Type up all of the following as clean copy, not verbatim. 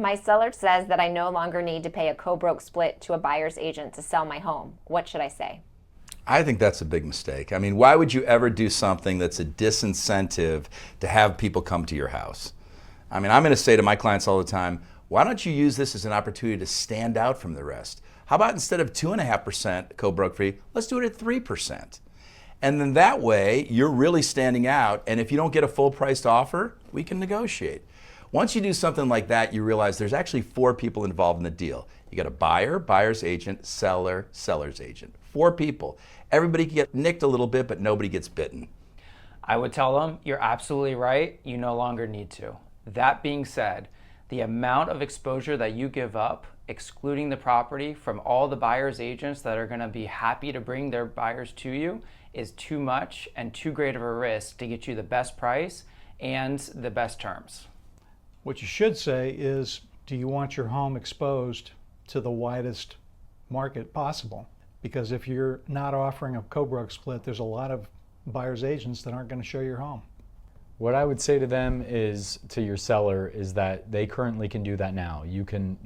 My seller says that I no longer need to pay a co-broke split to a buyer's agent to sell my home. What should I say? I think that's a big mistake. I mean, why would you ever do something that's a disincentive to have people come to your house? I mean, I'm going to say to my clients all the time, why don't you use this as an opportunity to stand out from the rest? How about instead of 2.5% co-broke fee, let's do it at 3%. And then that way, you're really standing out. And if you don't get a full priced offer, we can negotiate. Once you do something like that, you realize there's actually 4 people involved in the deal. You got a buyer, buyer's agent, seller, seller's agent. 4 people. Everybody can get nicked a little bit, but nobody gets bitten. I would tell them, you're absolutely right, you no longer need to. That being said, the amount of exposure that you give up, excluding the property from all the buyer's agents that are going to be happy to bring their buyers to you, is too much and too great of a risk to get you the best price and the best terms. What you should say is, do you want your home exposed to the widest market possible? Because if you're not offering a co-broke split, there's a lot of buyer's agents that aren't going to show your home. What I would say to them is, to your seller, is that they currently can do that now. You can,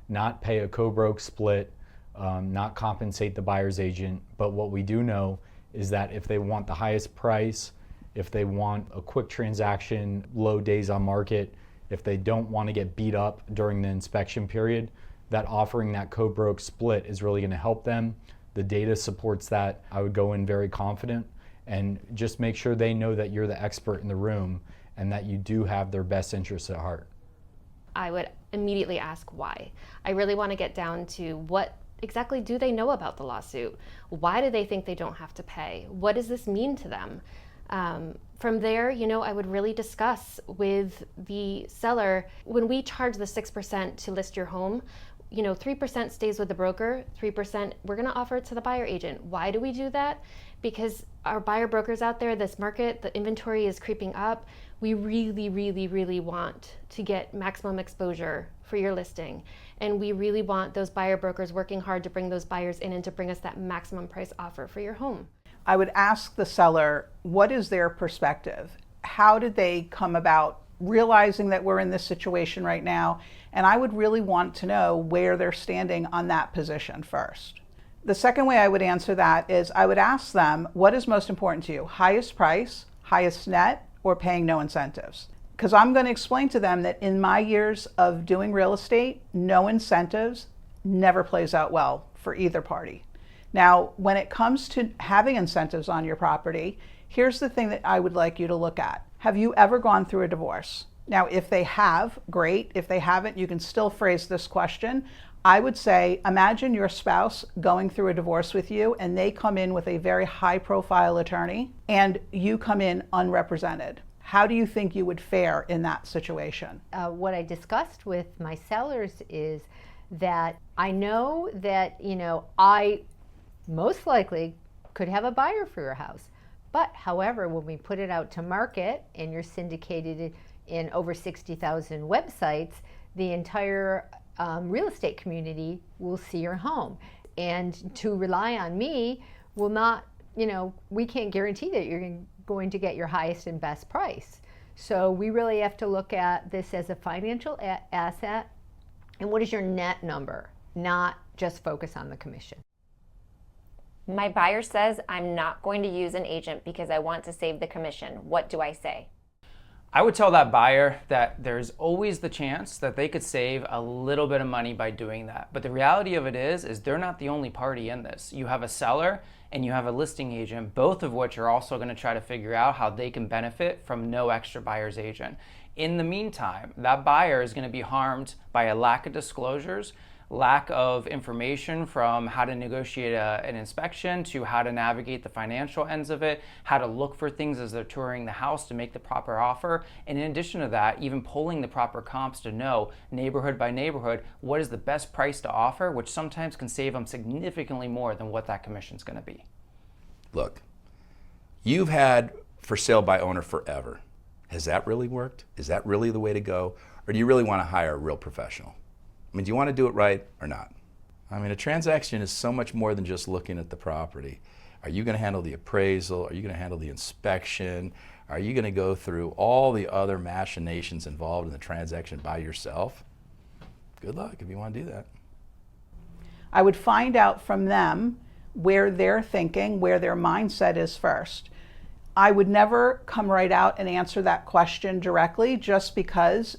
not pay a co-broke split, not compensate the buyer's agent. But what we do know is that if they want the highest price, if they want a quick transaction, low days on market, if they don't want to get beat up during the inspection period, that offering that co-broke split is really going to help them. The data supports that. I would go in very confident and just make sure they know that you're the expert in the room and that you do have their best interests at heart. I would immediately ask why. I really want to get down to what exactly do they know about the lawsuit? Why do they think they don't have to pay? What does this mean to them? From there, I would really discuss with the seller, when we charge the 6% to list your home, 3% stays with the broker, 3% we're going to offer it to the buyer agent. Why do we do that? Because our buyer brokers out there, this market, the inventory is creeping up. We really, really, really want to get maximum exposure for your listing. And we really want those buyer brokers working hard to bring those buyers in and to bring us that maximum price offer for your home. I would ask the seller, what is their perspective? How did they come about realizing that we're in this situation right now? And I would really want to know where they're standing on that position first. The second way I would answer that is I would ask them, what is most important to you? Highest price, highest net, or paying no incentives? Because I'm going to explain to them that in my years of doing real estate, no incentives never plays out well for either party. Now, when it comes to having incentives on your property, here's the thing that I would like you to look at. Have you ever gone through a divorce? Now, if they have, great. If they haven't, you can still phrase this question. I would say, imagine your spouse going through a divorce with you and they come in with a very high-profile attorney and you come in unrepresented. How do you think you would fare in that situation? What I discussed with my sellers is that I know that, I most likely could have a buyer for your house. But however, when we put it out to market and you're syndicated in over 60,000 websites, the entire real estate community will see your home. And to rely on me will not, we can't guarantee that you're going to get your highest and best price. So we really have to look at this as a financial asset. And what is your net number? Not just focus on the commission. My buyer says I'm not going to use an agent because I want to save the commission. What do I say? I would tell that buyer that there's always the chance that they could save a little bit of money by doing that. But the reality of it is they're not the only party in this. You have a seller and you have a listing agent, both of which are also going to try to figure out how they can benefit from no extra buyer's agent. In the meantime, that buyer is going to be harmed by a lack of disclosures, lack of information from how to negotiate an inspection to how to navigate the financial ends of it, how to look for things as they're touring the house to make the proper offer. And in addition to that, even pulling the proper comps to know neighborhood by neighborhood, what is the best price to offer, which sometimes can save them significantly more than what that commission is going to be. Look, you've had for sale by owner forever. Has that really worked? Is that really the way to go? Or do you really want to hire a real professional? I mean, do you want to do it right or not? I mean, a transaction is so much more than just looking at the property. Are you going to handle the appraisal? Are you going to handle the inspection? Are you going to go through all the other machinations involved in the transaction by yourself? Good luck if you want to do that. I would find out from them where they're thinking, where their mindset is first. I would never come right out and answer that question directly, just because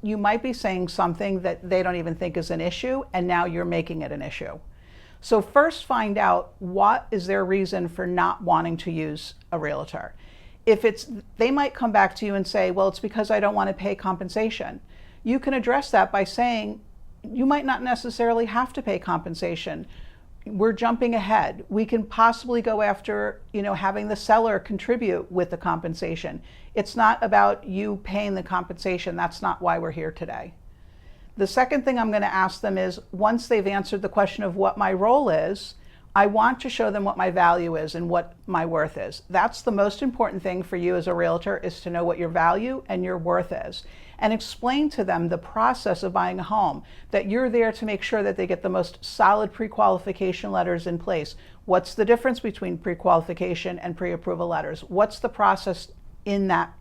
you might be saying something that they don't even think is an issue, and now you're making it an issue. So first find out what is their reason for not wanting to use a realtor. If they might come back to you and say, well, it's because I don't want to pay compensation. You can address that by saying, you might not necessarily have to pay compensation. We're jumping ahead. We can possibly go after, having the seller contribute with the compensation. It's not about you paying the compensation. That's not why we're here today. The second thing I'm going to ask them is, once they've answered the question of what my role is, I want to show them what my value is and what my worth is. That's the most important thing for you as a realtor, is to know what your value and your worth is. And explain to them the process of buying a home, that you're there to make sure that they get the most solid pre-qualification letters in place. What's the difference between pre-qualification and pre-approval letters? What's the process in that,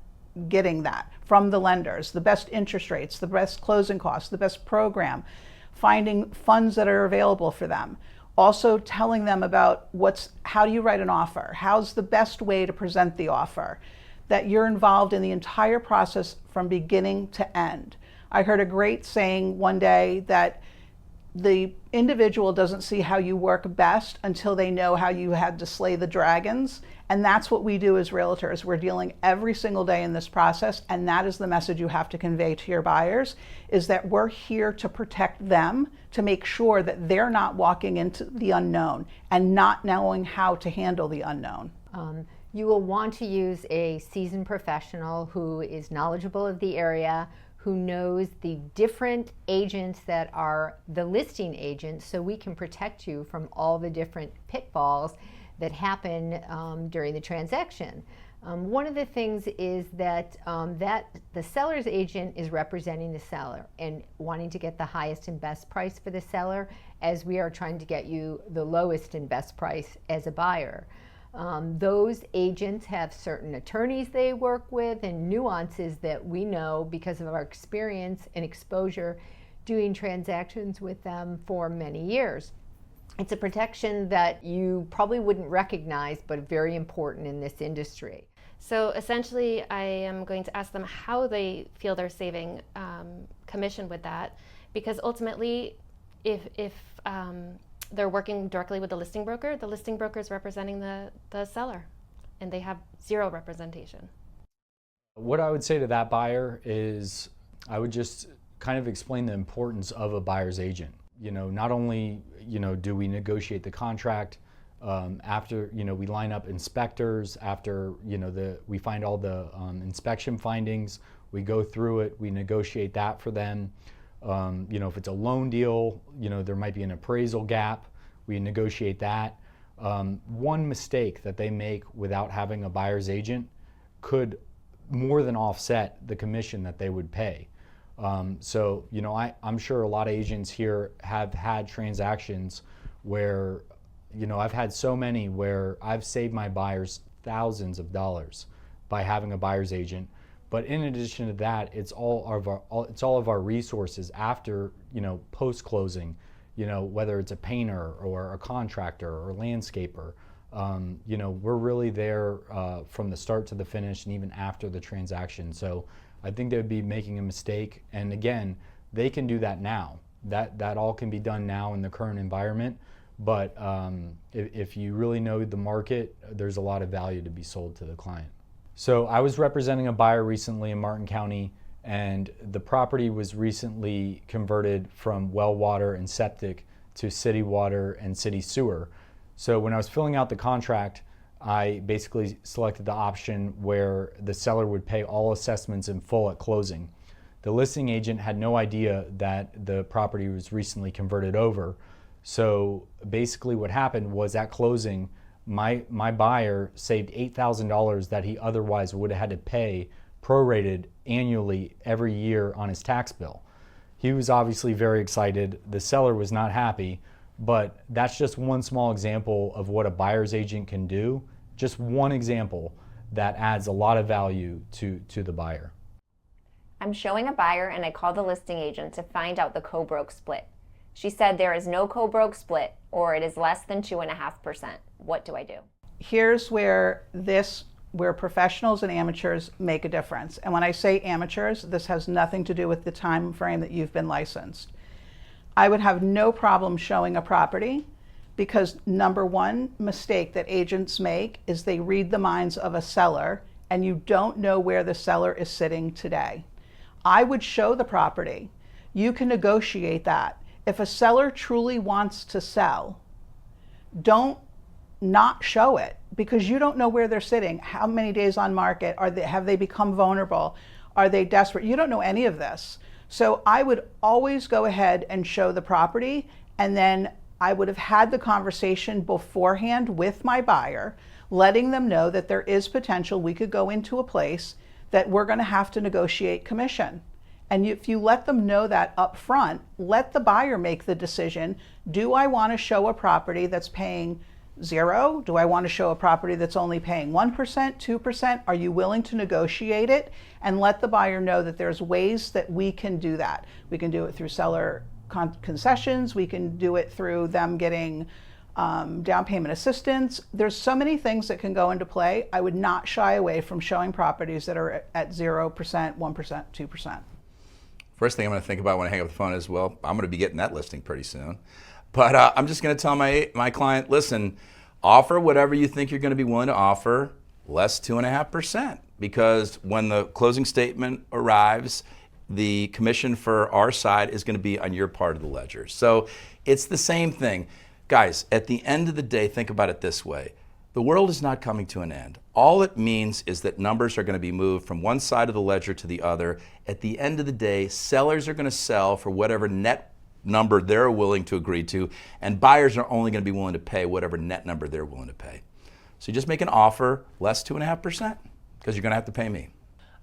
getting that from the lenders? The best interest rates, the best closing costs, the best program, finding funds that are available for them. Also telling them about how do you write an offer? How's the best way to present the offer? That you're involved in the entire process from beginning to end. I heard a great saying one day that the individual doesn't see how you work best until they know how you had to slay the dragons. And that's what we do as realtors. We're dealing every single day in this process, and that is the message you have to convey to your buyers, is that we're here to protect them, to make sure that they're not walking into the unknown and not knowing how to handle the unknown. You will want to use a seasoned professional who is knowledgeable of the area, who knows the different agents that are the listing agents, so we can protect you from all the different pitfalls that happen during the transaction. One of the things is that the seller's agent is representing the seller and wanting to get the highest and best price for the seller, as we are trying to get you the lowest and best price as a buyer. Those agents have certain attorneys they work with and nuances that we know because of our experience and exposure doing transactions with them for many years. It's a protection that you probably wouldn't recognize, but very important in this industry. So essentially, I am going to ask them how they feel they're saving commission with that, because ultimately, if they're working directly with the listing broker is representing the seller, and they have zero representation. What I would say to that buyer is, I would just kind of explain the importance of a buyer's agent. Not only, do we negotiate the contract, after, we line up inspectors, after, we find all the inspection findings, we go through it, we negotiate that for them. If it's a loan deal, there might be an appraisal gap, we negotiate that. One mistake that they make without having a buyer's agent could more than offset the commission that they would pay. So, I'm sure a lot of agents here have had transactions where, I've had so many where I've saved my buyers thousands of dollars by having a buyer's agent. But in addition to that, it's all of our resources after, post-closing, whether it's a painter or a contractor or landscaper. We're really there from the start to the finish, and even after the transaction. So I think they would be making a mistake. And again, they can do that now. That all can be done now in the current environment. But if you really know the market, there's a lot of value to be sold to the client. So I was representing a buyer recently in Martin County, and the property was recently converted from well water and septic to city water and city sewer. So when I was filling out the contract, I basically selected the option where the seller would pay all assessments in full at closing. The listing agent had no idea that the property was recently converted over. So basically what happened was, at closing, my buyer saved $8,000 that he otherwise would have had to pay prorated annually every year on his tax bill. He was obviously very excited. The seller was not happy, but that's just one small example of what a buyer's agent can do. Just one example that adds a lot of value to the buyer. I'm showing a buyer and I call the listing agent to find out the co-broke split. She said there is no co-broke split or it is less than 2.5%. What do I do? Here's where professionals and amateurs make a difference. And when I say amateurs, this has nothing to do with the time frame that you've been licensed. I would have no problem showing a property because number one mistake that agents make is they read the minds of a seller and you don't know where the seller is sitting today. I would show the property. You can negotiate that. If a seller truly wants to sell, don't not show it because you don't know where they're sitting. How many days on market? Have they become vulnerable? Are they desperate? You don't know any of this. So I would always go ahead and show the property, and then I would have had the conversation beforehand with my buyer, letting them know that there is potential we could go into a place that we're going to have to negotiate commission. And if you let them know that up front, let the buyer make the decision. Do I want to show a property that's paying 0? Do I want to show a property that's only paying 1%, 2%? Are you willing to negotiate it? And let the buyer know that there's ways that we can do that. We can do it through seller concessions. We can do it through them getting down payment assistance. There's so many things that can go into play. I would not shy away from showing properties that are at 0%, 1%, 2%. First thing I'm going to think about when I hang up the phone is, well, I'm going to be getting that listing pretty soon. But I'm just going to tell my client, listen, offer whatever you think you're going to be willing to offer, less 2.5%. Because when the closing statement arrives, the commission for our side is going to be on your part of the ledger. So it's the same thing. Guys, at the end of the day, think about it this way. The world is not coming to an end. All it means is that numbers are going to be moved from one side of the ledger to the other. At the end of the day, sellers are going to sell for whatever net number they're willing to agree to, and buyers are only going to be willing to pay whatever net number they're willing to pay. So you just make an offer less 2.5% because you're going to have to pay me.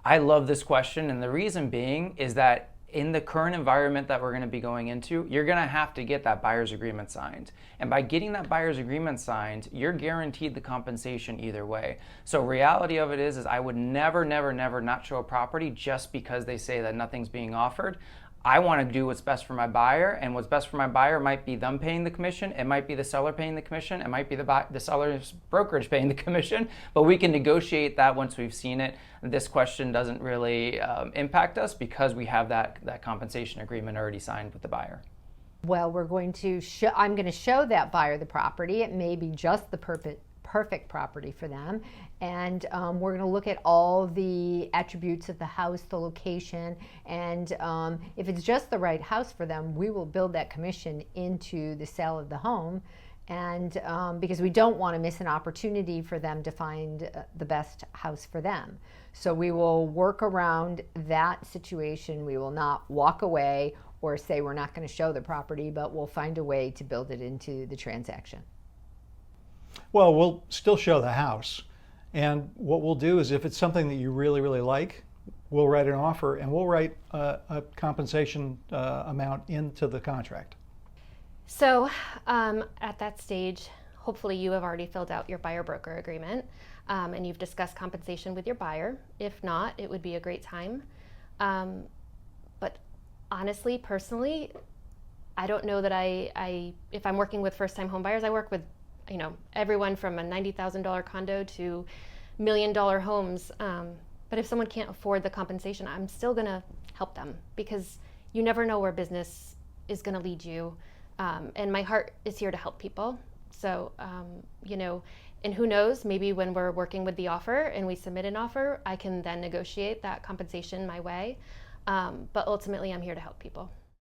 I love this question, and the reason being is that in the current environment that we're going to be going into, you're going to have to get that buyer's agreement signed. And by getting that buyer's agreement signed, you're guaranteed the compensation either way. So reality of it is I would never not show a property just because they say that nothing's being offered. I want to do what's best for my buyer, and what's best for my buyer might be them paying the commission, it might be the seller paying the commission, it might be the seller's brokerage paying the commission, but we can negotiate that once we've seen it. This question doesn't really impact us because we have that compensation agreement already signed with the buyer. Well, I'm going to show that buyer the property. It may be just the perfect property for them. And we're going to look at all the attributes of the house, the location, and if it's just the right house for them, we will build that commission into the sale of the home. And because we don't want to miss an opportunity for them to find the best house for them. So we will work around that situation. We will not walk away or say we're not going to show the property, but we'll find a way to build it into the transaction. Well, we'll still show the house. And what we'll do is if it's something that you really like, we'll write an offer and we'll write a compensation amount into the contract. So at that stage, hopefully you have already filled out your buyer-broker agreement and you've discussed compensation with your buyer. If not, it would be a great time. But honestly, personally, I don't know that if I'm working with first-time home buyers, I work with everyone from a $90,000 condo to $1 million homes. But if someone can't afford the compensation, I'm still gonna help them because you never know where business is gonna lead you. And my heart is here to help people. So, and who knows, maybe when we're working with the offer and we submit an offer, I can then negotiate that compensation my way. But ultimately, I'm here to help people.